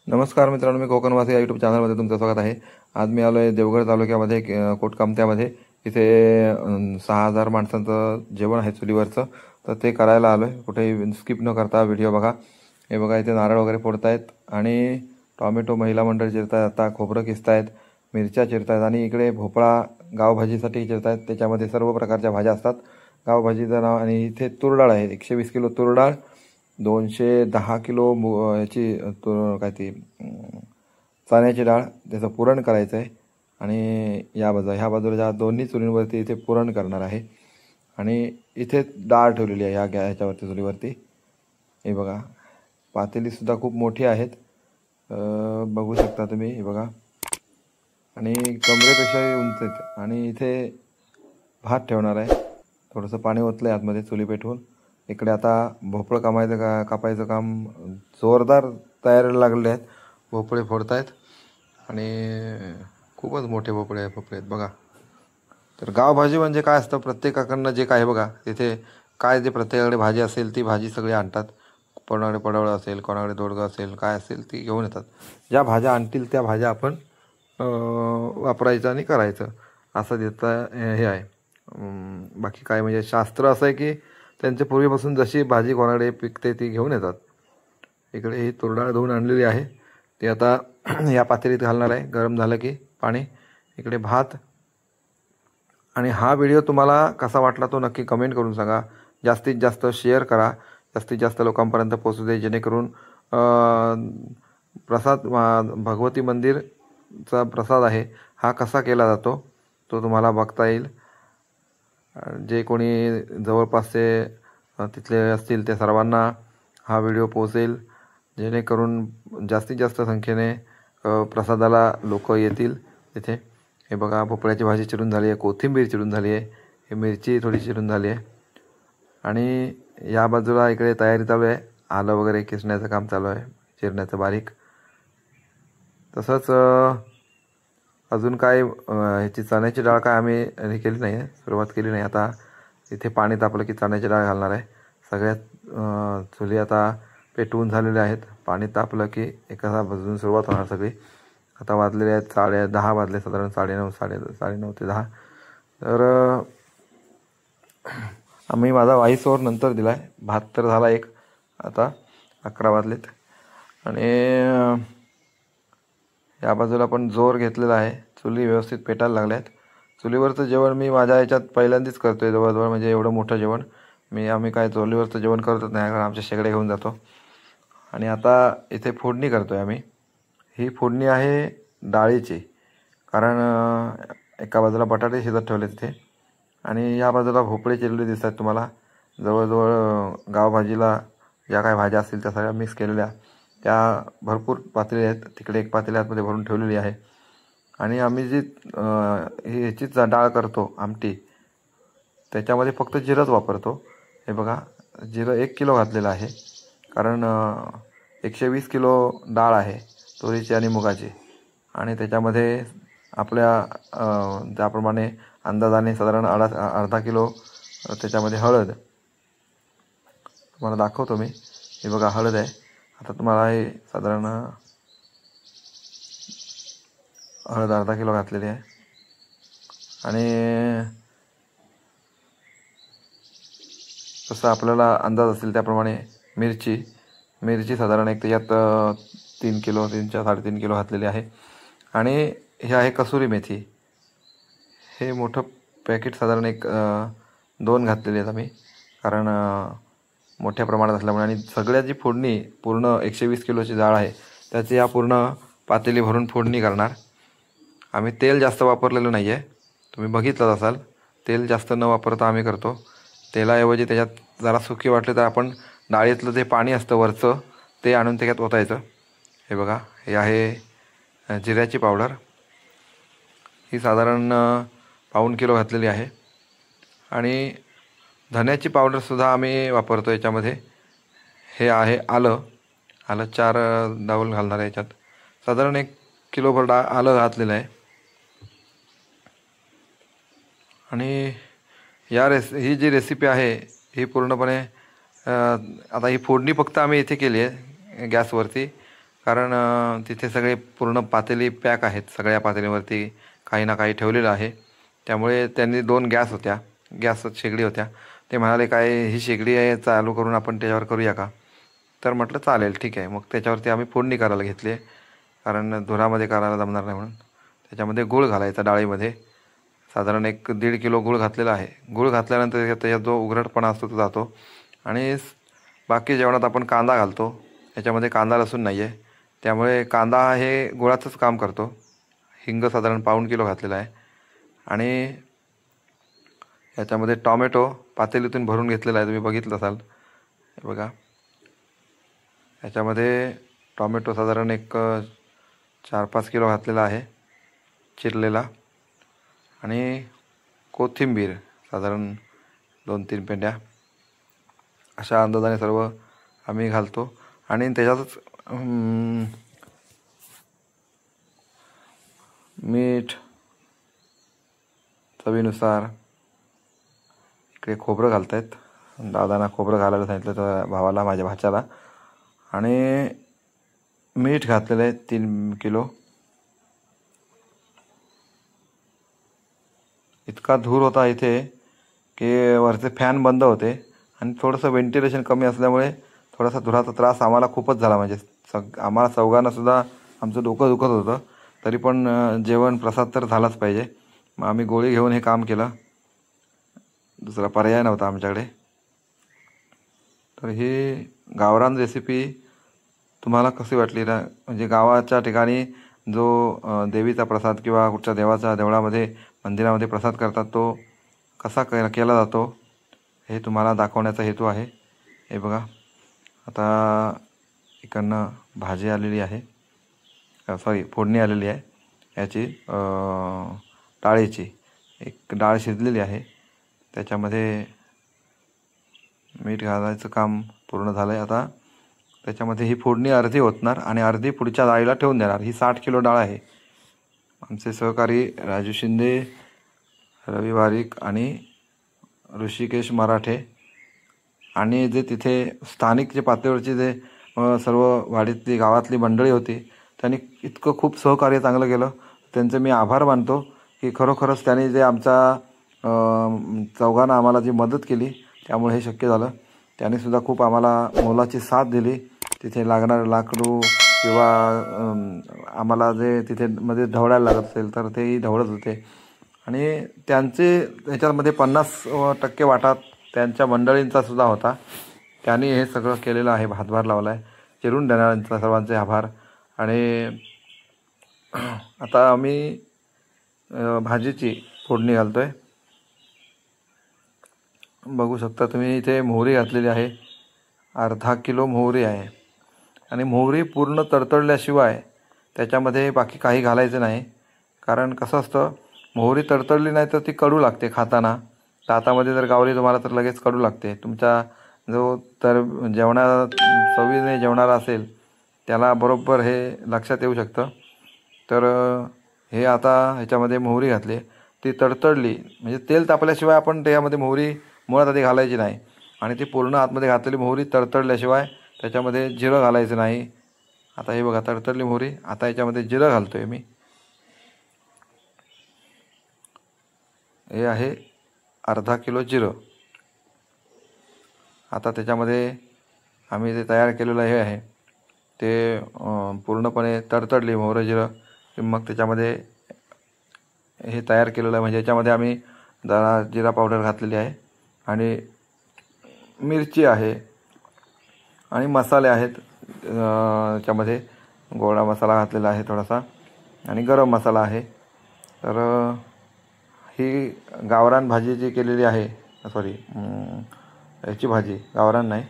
नमस्कार मित्रांनो, मी कोकणवासी या यूट्यूब चॅनलमध्ये तुमचं स्वागत आहे। आज मी आलो आहे देवगड तालुक्यामध्ये कोटकामत्यामध्ये। इथे 6,000 माणसांचं जेवण आहे चुलीवरचं, तर ते करायला आलो आहे। कुठेही स्किप न करता व्हिडिओ बघा। हे बघा, इथे नारळ वगैरे फोडतायत आणि टोमॅटो महिला मंडळ चिरतायत, आता खोबरं किसतायत, मिरच्या चिरतायत आणि इकडे भोपळा गावभाजीसाठी चिरतायत। त्याच्यामध्ये सर्व प्रकारच्या भाज्या असतात गावभाजीचं नाव। आणि इथे तूर डाळ आहे, 120 किलो तूर डाळ, 210 किलो याची काय ती चण्याची डाळ, त्याचं पुरण करायचं आहे। आणि ह्या बाजूला दोन्ही चुलींवरती इथे पुरण करणार आहे। आणि इथे डाळ ठेवलेली आहे ह्याच्यावरती चुलीवरती। हे बघा, पातेलीसुद्धा खूप मोठी आहेत, बघू शकता तुम्ही। हे बघा, आणि कमरेपेक्षाही उंच आहेत। आणि इथे भात ठेवणार आहे, थोडंसं पाणी ओतलं आहे आतमध्ये चुली पेटवून। इकडे आता भोपळं कापायचं काम जोरदार तयारीला लागले आहेत। भोपळे फोडतायत आणि खूपच मोठे भोपळे आहेत बघा। तर गावभाजी म्हणजे काय असतं, प्रत्येकाकडनं जे काय बघा, तिथे काय जे प्रत्येकाकडे भाजी असेल ती भाजी सगळी आणतात। कोणाकडे पडवळ असेल, कोणाकडे दोडकं असेल, काय असेल ती घेऊन येतात। ज्या भाज्या आणतील त्या भाज्या आपण वापरायचं आणि करायचं, असं देतं हे आहे। बाकी काय म्हणजे शास्त्र असं आहे की त्यांच्या पूर्वीपासून जशी भाजी कोणाकडे पिकते ती घेऊन येतात। इकडे ही तूर डाळ धुवून आणलेली आहे, ती आता या पातेलीत घालणार आहे, गरम झालं की पाणी। इकडे भात। आणि हा व्हिडिओ तुम्हाला कसा वाटला तो नक्की कमेंट करून सांगा। जास्तीत जास्त शेअर करा, जास्तीत जास्त लोकांपर्यंत पोहोचू दे, जेणेकरून प्रसाद भगवती मंदिरचा प्रसाद आहे हा कसा केला जातो तो तुम्हाला बघता येईल। जे कोणी जवळपासचे तिथले असतील ते सर्वांना हा व्हिडिओ पोहोचेल, जेणेकरून जास्तीत जास्त संख्येने प्रसादाला लोक येतील तिथे। हे बघा, भोपळ्याची भाजी चिरून झाली आहे, कोथिंबीर चिरून झाली आहे, हे मिरची थोडी चिरून झाली आहे। आणि या बाजूला इकडे तयारी चालू आहे, आलं वगैरे किसण्याचं काम चालू आहे, चिरण्याचं बारीक। तसंच अजून काय ह्याची चण्याची डाळ काय आम्ही हे केली नाही आहे, सुरुवात केली नाही। आता इथे पाणी तापलं की चण्याची डाळ घालणार आहे। सगळ्यात चुली आता पेटवून झालेल्या आहेत, पाणी तापलं की एका बाजून सुरुवात होणार सगळी। आता वाजलेले आहेत 10:30 वाजले, साधारण 9:30 ते 10। तर आम्ही माझा व्हॉइस ओव्हर नंतर दिला आहे। भात तर झाला एक, आता 11 वाजलेत। आणि या बाजूला पण जोर घेतलेला आहे, चुली व्यवस्थित पेटायला लागल्या आहेत। चुलीवरचं जेवण मी माझ्या ह्याच्यात पहिल्यांदाच करतो आहे जवळजवळ, म्हणजे एवढं मोठं जेवण आम्ही काय चुलीवरचं जेवण करतच नाही, कारण आमच्या शेगड्या घेऊन जातो। आणि आता इथे फोडणी करतो आहे आम्ही। ही फोडणी आहे डाळीची, कारण एका बाजूला बटाटे शिजत ठेवले तिथे, आणि या बाजूला भोपळे चिरलेले दिसतात तुम्हाला। जवळजवळ गावभाजीला ज्या काय भाज्या असतील त्या सगळ्या मिक्स केलेल्या, त्या भरपूर पातेली आहेत। तिकडे एक पातेली आतमध्ये भरून ठेवलेली आहे। आणि आम्ही जी ह्याचीच डाळ करतो आमटी, त्याच्यामध्ये फक्त जिरंच वापरतो। हे बघा, जिरं 1 किलो घातलेलं आहे, कारण 120 किलो डाळ आहे तुरीची आणि मुगाची। आणि त्याच्यामध्ये आपल्या त्याप्रमाणे अंदाजाने साधारण अर्धा किलो त्याच्यामध्ये हळद तुम्हाला दाखवतो मी। हे बघा, हळद आहे। आता तुम्हाला हे साधारण हळद अर्धा किलो घातलेली आहे। आणि तसं आपल्याला अंदाज असेल त्याप्रमाणे मिरची साधारण एक त्याच्यात 3 किलो 3.5 किलो घातलेली आहे। आणि हे आहे कसुरी मेथी, हे मोठं पॅकेट साधारण 2 घातलेले आहेत आम्ही, कारण मोठ्या प्रमाणात असल्यामुळे। आणि सगळ्याची फोडणी पूर्ण 120 किलोची डाळ आहे त्याची या पूर्ण पातेली भरून फोडणी करणार। आम्ही तेल जास्त वापरलेलं नाही आहे, तुम्ही बघितलंच असाल। तेल जास्त न वापरता आम्ही करतो। तेलाऐवजी त्याच्यात जरा सुकी वाटले तर आपण डाळीतलं जे पाणी असतं वरचं ते आणून त्याच्यात ओतायचं। हे बघा, हे आहे जिऱ्याची पावडर, ही साधारण 1.25 किलो घातलेली आहे। आणि धन्याची पावडरसुद्धा आम्ही वापरतो याच्यामध्ये। हे आहे आलं 4 डाऊल घालणार आहे याच्यात, साधारण 1 किलोभर आलं घातलेलं आहे। आणि ही जी रेसिपी आहे ही पूर्णपणे आता ही फोडणी फक्त आम्ही इथे केली आहे गॅसवरती, कारण तिथे सगळे पूर्ण पातेली पॅक आहेत, सगळ्या पातेलीवरती काही ना काही ठेवलेलं आहे. त्यामुळे त्यांनी 2 गॅस होत्या, गॅस शेगडी होत्या. ते म्हणाले, काय ही शेगडी आहे, चालू करून आपण त्याच्यावर करूया का? तर म्हटलं चालेल, ठीक आहे. मग त्याच्यावरती आम्ही फोडणी करायला घेतली आहे, कारण धुरामध्ये करायला जमणार नाही म्हणून. त्याच्यामध्ये गूळ घालायचा, डाळीमध्ये साधारण 1-1.5 किलो गूळ घातलेला आहे. गूळ घातल्यानंतर त्याच्यात जो उघरटपणा असतो तो जातो. आणि बाकी जेवणात आपण कांदा घालतो, याच्यामध्ये कांदा लसूण नाही आहे, त्यामुळे कांदा हे गुळाचंच काम करतो. हिंग साधारण 1/4 किलो घातलेला आहे. आणि याच्यामध्ये टॉमॅटो पातेलीतून भरून घेतलेला आहे, तुम्ही बघितलं असाल. हे बघा, याच्यामध्ये टॉमॅटो साधारण 4-5 किलो घातलेला आहे, चिरलेला. आणि कोथिंबीर साधारण 2-3 पेंड्या, अशा अंदाजाने सर्व आम्ही घालतो. आणि त्याच्यातच मीठ चवीनुसार. इकडे खोबरं घालतायत, दादांना खोबरं घालायला सांगितलं तर भावाला, माझ्या भाच्याला. आणि मीठ घातलेलं आहे 3 किलो. इतका धूर होता इथे की वरचे फॅन बंद होते आणि थोडंसं व्हेंटिलेशन कमी असल्यामुळे थोडासा धुराचा त्रास आम्हाला खूपच झाला. म्हणजे आम्हाला चौघांनासुद्धा आमचं डोकं दुखत होतं. तरी पण जेवण प्रसाद तर झालाच पाहिजे. मग आम्ही गोळी घेऊन हे काम केलं, दुसरा पर्याय नव्हता आमच्याकडे. तर ही गावरान रेसिपी तुम्हाला कशी वाटली ना? म्हणजे गावाच्या ठिकाणी जो देवीचा प्रसाद किंवा कुठच्या देवाच्या देवळामध्ये मंदिरामध्ये प्रसाद करतात, तो कसा केला जातो हे तुम्हाला दाखवण्याचा हेतू आहे. हे बघा, आता इकडनं भाजी आलेली आहे, सॉरी फोडणी आलेली आहे याची, डाळीची. एक डाळ शिजलेली आहे, त्याच्यामध्ये मीठ घालायचं काम पूर्ण झालं आहे. आता त्याच्यामध्ये ही फोडणी अर्धी ओतणार आणि अर्धी पुढच्या डाळीला ठेवून देणार. ही 60 किलो डाळ आहे. आमचे सहकारी राजू शिंदे, रवी वारीक आणि ऋषिकेश मराठे, आणि जे तिथे स्थानिक जे पातळीवरची जे सर्व वाडीतली गावातली मंडळी होती, त्यांनी इतकं खूप सहकार्य चांगलं केलं. त्यांचे मी आभार मानतो की खरोखरच त्यांनी जे आमच्या चौघांना आम्हाला जी मदत केली, त्यामुळे हे शक्य झालं. त्यांनीसुद्धा खूप आम्हाला मोलाची साथ दिली. तिथे लागणारे लाकडू किंवा आम्हाला जे तिथे मध्ये ढवळायला लागत असेल तर तेही ढवळत होते. आणि त्यांचे ह्याच्यामध्ये 50% वाटा त्यांच्या मंडळींचा सुद्धा होता. त्यांनी हे सगळं केलेलं आहे, हातभार लावला आहे. चिरून देणाऱ्यांचा सर्वांचे आभार. आणि आता आम्ही भाजीची फोडणी घालतो आहे. बघू शकता तुम्ही, इथे मोहरी घातलेली आहे, अर्धा किलो मोहरी आहे. आणि मोहरी पूर्ण तडतडल्याशिवाय त्याच्यामध्ये बाकी काही घालायचं नाही. कारण कसं असतं, मोहरी तडतडली नाही तर ती कडू लागते खाताना. दातामध्ये जर गावली तुम्हाला तर लगेच कडू लागते. तुमचा जो तर चवीने जेवणारा असेल त्याला बरोबर हे लक्षात येऊ शकतं. तर हे आता ह्याच्यामध्ये मोहरी घातली, ती तडतडली म्हणजे तेल तापल्याशिवाय आपण त्यामध्ये मोहरी मुळात आधी घालायची नाही. आणि ती पूर्ण आतमध्ये घातलेली मोहरी तडतडल्याशिवाय त्याच्यामध्ये जिरं घालायचं नाही. आता हे बघा, तडतडली मोहरी. आता याच्यामध्ये जिरं घालतो आहे मी. हे आहे अर्धा किलो जिरं. आता त्याच्यामध्ये आम्ही जे तयार केलेलं हे आहे ते पूर्णपणे तडतडली मोहरी जिरं, मग त्याच्यामध्ये हे तयार केलेलं आहे. म्हणजे याच्यामध्ये आम्ही जरा जिरा पावडर घातलेली आहे आणि मिरची आहे आणि मसाले आहेत. याच्यामध्ये गोडा मसाला घातलेला आहे थोडासा आणि गरम मसाला आहे. तर ही गावरान भाजी जी केलेली आहे, सॉरी याची भाजी, गावरान नाही,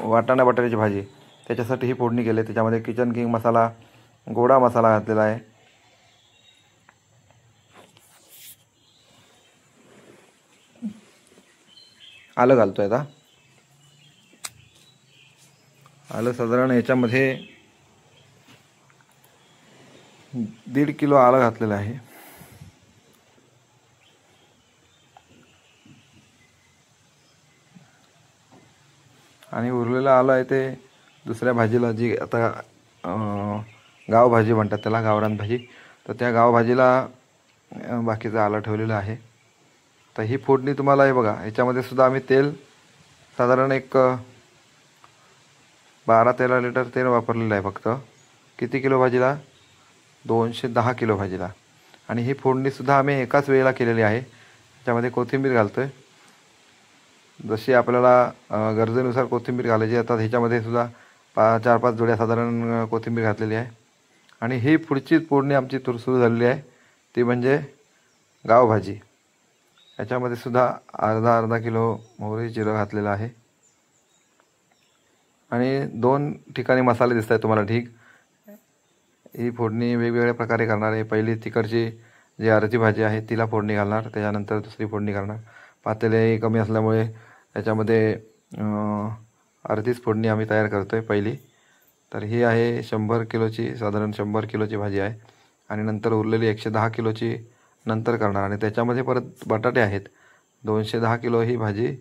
वाटाणा बटाट्याची भाजी, त्याच्यासाठी ही फोडणी केली. त्याच्यामध्ये किचन किंग मसाला, गोडा मसाला घातलेला आहे. आलं घालतो आहे. आता आलं साधारण याच्यामध्ये 1.5 किलो आलं घातलेलं आहे. आणि उरलेलं आलं आहे ते दुसऱ्या भाजीला, जी आता गावभाजी म्हणतात त्याला, गावरान भाजी. तर त्या गावभाजीला बाकीचं आलं ठेवलेलं आहे. तर ही फोडणी तुम्हाला हे बघा, ह्याच्यामध्ये सुद्धा आम्ही तेल साधारण एक 12-13 लिटर तेल वापरलेलं आहे फक्त. किती किलो भाजीला? 210 किलो भाजीला. आणि ही फोडणीसुद्धा आम्ही एकाच वेळेला केलेली आहे. त्याच्यामध्ये कोथिंबीर घालतो आहे. जशी आपल्याला गरजेनुसार कोथिंबीर घालायची. आता ह्याच्यामध्ये सुद्धा 4-5 जोड्या साधारण कोथिंबीर घातलेली आहे. आणि ही पुढची फोडणी आमची सुरू झालेली आहे, ती म्हणजे गावभाजी. याच्यामध्ये सुद्धा अर्धा किलो मोहरी जिरं घातलेलं आहे. आणि 2 ठिकाणी मसाले दिसत आहेत तुम्हाला ढीग. ही फोडणी वेगवेगळ्या प्रकारे करणार आहे. पहिली तिकडची जी अर्धी भाजी आहे तिला फोडणी घालणार, त्याच्यानंतर दुसरी फोडणी घालणार. पातेले कमी असल्यामुळे त्याच्यामध्ये अर्धीच फोडणी आम्ही तयार करतो आहे पहिली. तर ही आहे 100 किलोची, साधारण 100 किलोची भाजी आहे. आणि नंतर उरलेली 110 किलोची नंतर करणार. आणि त्याच्यामध्ये परत बटाटे आहेत 210 किलो ही भाजी.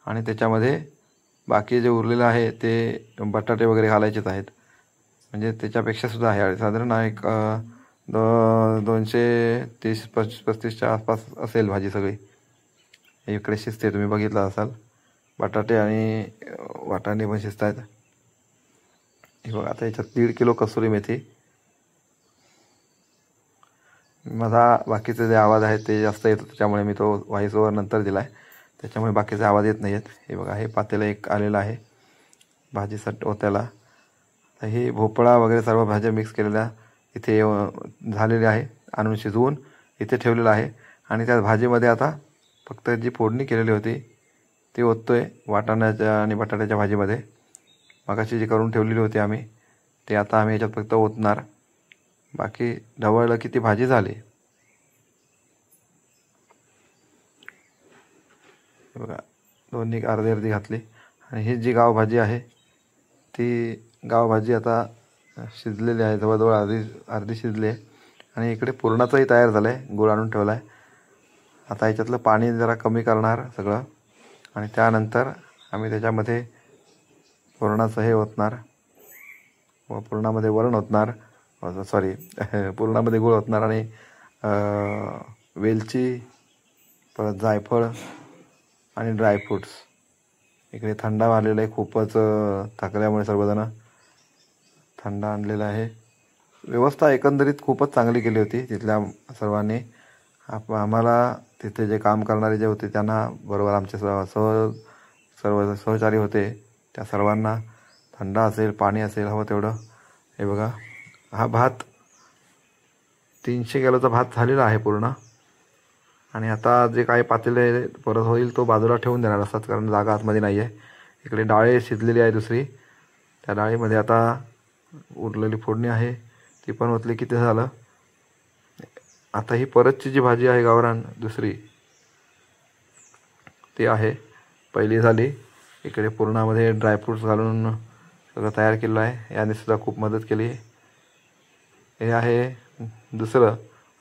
आणि त्याच्यामध्ये बाकी जे उरलेलं आहे ते बटाटे वगैरे घालायचेच आहेत. म्हणजे त्याच्यापेक्षासुद्धा आहे साधारण एक 230-35च्या आसपास असेल भाजी सगळी. इकडे शिजते, तुम्ही बघितलं असाल. बटाटे आणि वाटाणे पण शिजत आहेत. हे बघा, आता याच्यात 1.5 किलो कसुरी मेथी. माझा बाकीचे जे आवाज आहेत ते जास्त येतात, त्याच्यामुळे मी तो व्हॉइस ओव्हर नंतर दिला आहे, त्याच्यामुळे बाकीचे आवाज येत नाही आहेत. हे बघा, हे पातेलं एक आलेलं आहे भाजीसाठी ओत्याला. तर हे भोपळा वगैरे सर्व भाज्या मिक्स केलेल्या इथे झालेल्या आहे, आणून शिजवून इथे ठेवलेलं आहे. आणि त्या भाजीमध्ये आता फक्त जी फोडणी केलेली होती ती ओततो आहे वाटाण्याच्या आणि बटाट्याच्या भाजीमध्ये. मगाशी जी करून ठेवलेली होती आम्ही, ते आता आम्ही याच्यात फक्त ओतणार. बाकी ढवळलं की ती भाजी झाली. बघा, दोन्ही अर्धी घातली. आणि ही जी गावभाजी आहे ती गावभाजी आता शिजलेली आहे, जवळजवळ अर्धी शिजली आहे. आणि इकडे पुरणाचंही तयार झालं आहे, गूळ आणून ठेवला आहे. आता याच्यातलं पाणी जरा कमी करणार सगळं. आणि त्यानंतर आम्ही त्याच्यामध्ये पुरणाचं हे ओतणार, व पुरणामध्ये वरण ओतणार, सॉरी पुरणामध्ये गूळ ओतणार. आणि वेलची, परत जायफळ आणि ड्रायफ्रूट्स. इकडे थंडा आलेला आहे, खूपच थकल्यामुळे सर्वजण थंड आणलेला आहे. व्यवस्था एकंदरीत खूपच चांगली केली होती तिथल्या सर्वांनी. आम्हाला तिथे जे काम करणारे जे होते त्यांना, बरोबर आमचे सर्व सहचारी होते, त्या सर्वांना थंड असेल, पाणी असेल, हवं तेवढं. हे बघा, हा भात 300 किलोचा भात झालेला आहे पूर्ण. आणि आता जे काही पातेले परत होईल तो बाजूला ठेवून देणार असतात, कारण जागा आतमध्ये नाही आहे. इकडे डाळ शिजलेली आहे दुसरी, त्या डाळीमध्ये आता उरलेली फोडणी आहे ती पण ओतली की ते झालं. आता ही परतची जी भाजी आहे गावरान दुसरी, ती आहे. पहिली झाली. इकडे पुरणामध्ये ड्रायफ्रूट्स घालून सगळं तयार केलेलं आहे, याने सुद्धा खूप मदत केली. हे आहे दुसरं.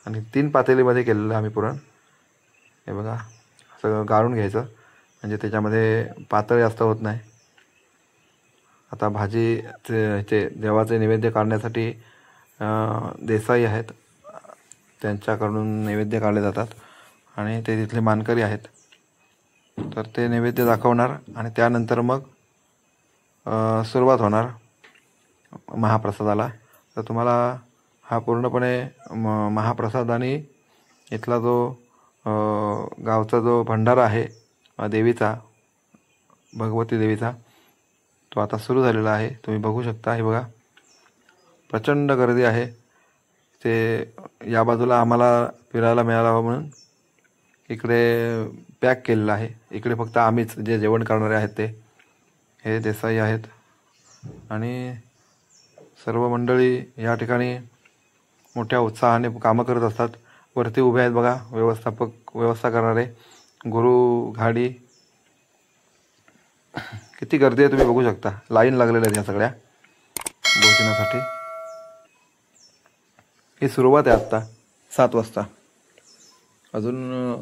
आणि 3 पातेलीमध्ये केलेलं आम्ही पुरण. हे बघा, सगळं गाळून घ्यायचं म्हणजे त्याच्यामध्ये पातळ जास्त होत नाही. आता भाजीचे देवाचे नैवेद्य काढण्यासाठी देसाई आहेत, त्यांच्याकडून नैवेद्य काढले जातात. आणि ते तिथले मानकरी आहेत, तर ते नैवेद्य दाखवणार. आणि त्यानंतर मग सुरुवात होणार महाप्रसादाला. तर तुम्हाला हा पूर्णपणे महाप्रसाद आणि इथला जो गावचा जो भंडारा आहे देवीचा, भगवती देवीचा, तो आता सुरू झालेला आहे. तुम्ही बघू शकता. हे बघा, प्रचंड गर्दी आहे. ते या बाजूला आम्हाला फिरायला मिळालं म्हणून इकडे पॅक केलेलं आहे. इकडे फक्त आम्हीच जे जेवण करणारे आहेत ते हे देसाई आहेत. आणि सर्व मंडळी या ठिकाणी मोठ्या उत्साहाने कामं करत असतात. वरती उभे आहेत बघा व्यवस्था करणारे, गुरु घाडी. किती गर्दी आहे तुम्ही बघू शकता. लाईन लागलेल्या आहेत या सगळ्या भोजनासाठी. ही सुरुवात आहे आत्ता 7 वाजता. अजून